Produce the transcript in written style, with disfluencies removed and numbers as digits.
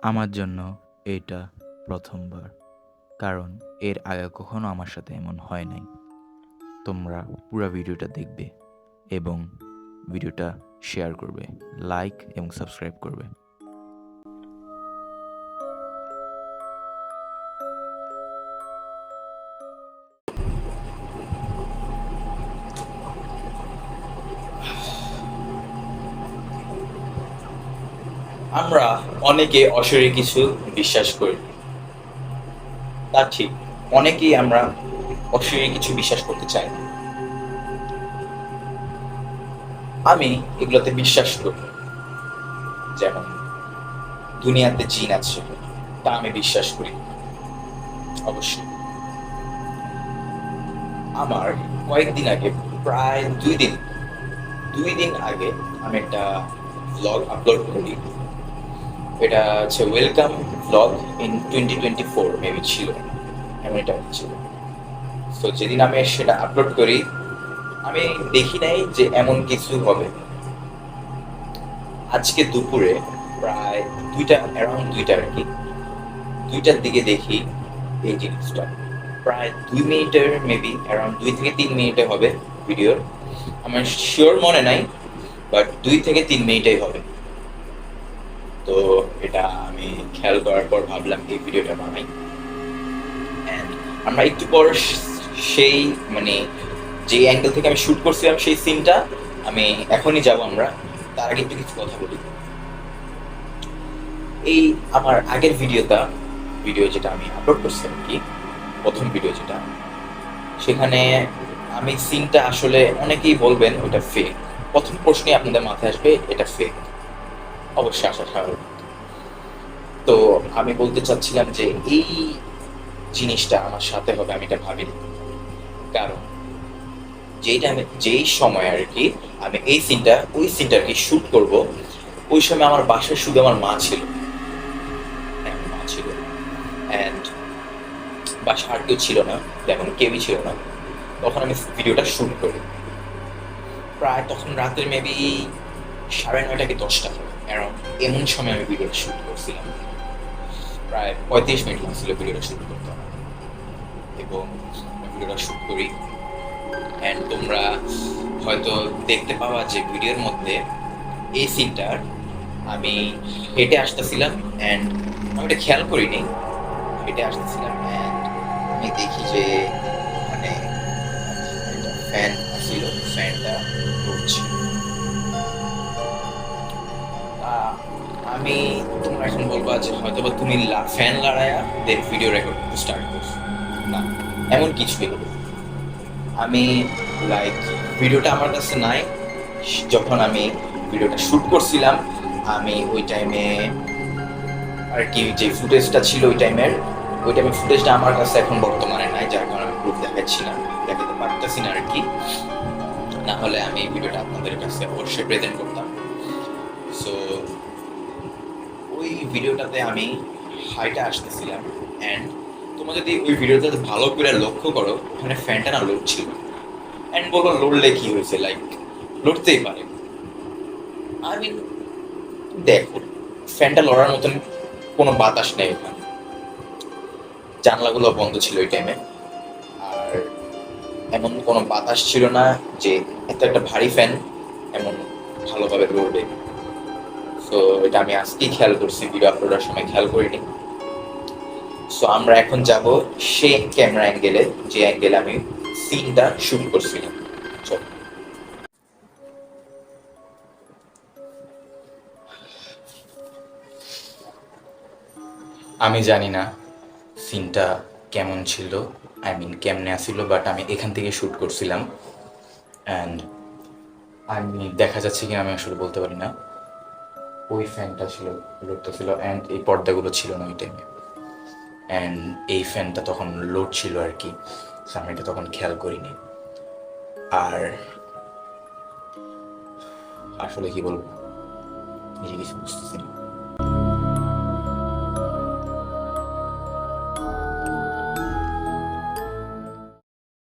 আমার জন্য এইটা প্রথমবার, কারণ এর আগে কখনো আমার সাথে এমন হয় নাই। তোমরা পুরো ভিডিওটা দেখবে এবং ভিডিওটা শেয়ার করবে, লাইক এবং সাবস্ক্রাইব করবে। আমরা অনেকে অশরীরী কিছু বিশ্বাস করি, তা ঠিক। অনেকেই আমরা অশরীরী কিছু বিশ্বাস করতে চাই না। আমি এগুলোতে বিশ্বাস করি। যেমন দুনিয়াতে জিন আছে, তা আমি বিশ্বাস করি অবশ্যই। আমার কয়েকদিন আগে, প্রায় 2 দিন আগে আমি একটা ব্লগ আপলোড করি। এটা হচ্ছে ওয়েলকাম ব্লগ ইন 2024 মেবি ছিল, এমন এটা ছিল। তো যেদিন আমি সেটা আপলোড করি, আমি দেখি নাই যে এমন কিছু হবে। আজকে দুপুরে প্রায় অ্যারাউন্ড 2টা আর কি, 2টার দিকে দেখি এই জিনিসটা। প্রায় 2 মিনিটের, মেবি অ্যারাউন্ড 2 থেকে 3 মিনিটে হবে ভিডিওর। আমার শিওর মনে নাই, বাট 2 থেকে 3 মিনিটেই হবে। তো এটা আমি খেয়াল করার পর ভাবলাম এই ভিডিওটা বানাই। অ্যান্ড আমরা একটু পর সেই মানে যে অ্যাঙ্গেল থেকে আমি শুট করছিলাম সেই সিনটা আমি এখনই যাব আমরা। তার আগে একটু কিছু কথা বলি। এই আমার আগের ভিডিও যেটা আমি আপলোড করছি আর কি, প্রথম ভিডিও যেটা, সেখানে আমি সিনটা আসলে অনেকেই বলবেন ওটা ফেক। প্রথম প্রশ্নই আপনাদের মাথায় আসবে এটা ফেক, অবশ্যই আসা স্বাভাবিক। তো আমি বলতে চাচ্ছিলাম যে এই জিনিসটা আমার সাথে হবে আমি এটা ভাবিনি। কারণ যেই সময় আর কি আমি ওই সিনটা আর কি শুট করব, ওই সময় আমার বাসায় শুধু আমার মা ছিল। হ্যাঁ, আমার মা ছিল। অ্যান্ড বাসায় আর কেউ ছিল না, তেমন কেউই ছিল না। তখন আমি ভিডিওটা শুট করি। প্রায় তখন রাতের মেবি 9:30 কি 10টা অ্যারাউন্ড, এমন সময় আমি ভিডিওটা শুট করছিলাম। প্রায় 35 মিনিট লাগছিল ভিডিওটা শুট করতে আমার। এবং আমি ভিডিওটা শুট করি। অ্যান্ড তোমরা হয়তো দেখতে পাওয়া যে ভিডিওর মধ্যে এই সিনটার আমি হেঁটে আসতেছিলাম। অ্যান্ড আমি এটা খেয়াল করিনি, হেঁটে আসতেছিলাম। অ্যান্ড আমি দেখি যে ওখানে একটা ফ্যান ছিল, ফ্যানটা ঘুরছে। আমি, তোমরা এখন বলবা যে হয়তো বা তুমি ফ্যান লড়াইয়া দেন ভিডিও রেকর্ড করতে স্টার্ট করছো। না, এমন কিছুই হলো। আমি লাইক ভিডিওটা আমার কাছে নাই। যখন আমি ভিডিওটা শুট করছিলাম, আমি ওই টাইমে আর কি যে ফুটেজটা ছিল ওই টাইমের ফুটেজটা আমার কাছে এখন বর্তমানে নাই, যার কারণে আমি প্রুফ দেখাতে পারতেছি না আর কি। না হলে আমি এই ভিডিওটা আপনাদের কাছে অবশ্যই প্রেজেন্ট করতাম। সো ওই ভিডিওটাতে আমি হাইটে আসতেছিলাম। অ্যান্ড তোমরা যদি ওই ভিডিওটাতে ভালো করে লক্ষ্য করো, ওখানে ফ্যানটা না লড়ছিল। অ্যান্ড বলবো লড়লে কি হয়েছে, লাইক লড়তেই পারে। আই মিন, দেখো, ফ্যানটা লড়ার মতন কোনো বাতাস নেই ওখানে। জানলাগুলো বন্ধ ছিল ওই টাইমে। আর এমন কোনো বাতাস ছিল না যে এত একটা ভারী ফ্যান এমন ভালোভাবে লড়বে। সো এটা আমি আজকেই খেয়াল করছি, ভিডিও আপলোডের সময় খেয়াল করিনি। সো আমরা এখন যাব সেই ক্যামেরা অ্যাঙ্গেলে, যে অ্যাঙ্গেলে আমি সিনটা শুট করছিলাম। চলো। আমি জানি না সিনটা কেমন ছিল, আই মিন কেমনে আসছিল, বাট আমি এখান থেকে শ্যুট করছিলাম। অ্যান্ড আমি দেখা যাচ্ছে কি আমি আসলে বলতে পারি না। ওই ফ্যানটা ছিল, লড়তেছিল। অ্যান্ড এই পর্দাগুলো ছিল না ওই টাইমে। অ্যান্ড এই ফ্যানটা তখন লোড ছিল আর কি, সো আমি এটা তখন খেয়াল করিনি। আর আসলে কি বলবো, নিজে কিছু বুঝতেছি না।